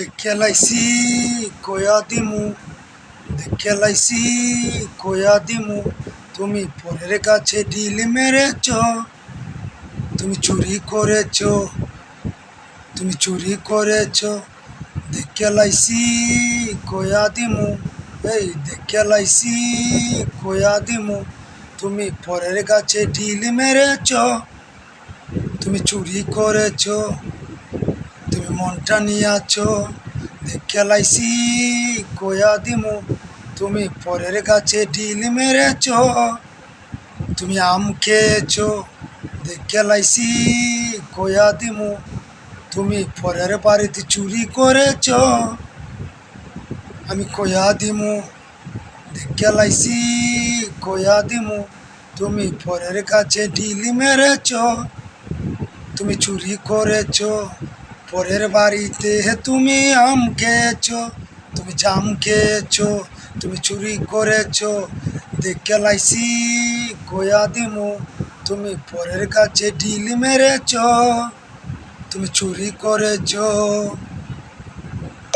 দেখে লাইছি কয়া দিমু, দেখে লাইছি কয়া দিমু, তুমি পরের কাছে ঢিল মেরেছ, তুমি চুরি করেছ, তুমি চুরি করেছ। দেখে লাইছি কয়া দিমু, এই দেখে লাইছি কয়া দিমু, তুমি পরের কাছে ঢিল মেরেছ, তুমি চুরি করেছ, তুমি মনটা নিয়াছ। দেখে লাইছি কয়া দিমু, তুমি পরের কাছে ঢিল মেরেছ, তুমি আম খেয়েছ। দেখে লাইছি কয়া দিমু, তুমি পরের বাড়িতে চুরি করেছ, আমি কয়া দিমু। দেখে লাইছি কয়া দিমু, তুমি পরের কাছে ঢিল মেরেছ, তুমি চুরি করেছ। পরের বাড়িতে তুমি আম খেয়েছ, তুমি জাম খেয়েছ, তুমি চুরি করেছ। দেখে লাইছি কয়া দিমু, তুমি পরের কাছে ঢিল মেরেছ, তুমি চুরি করেছ।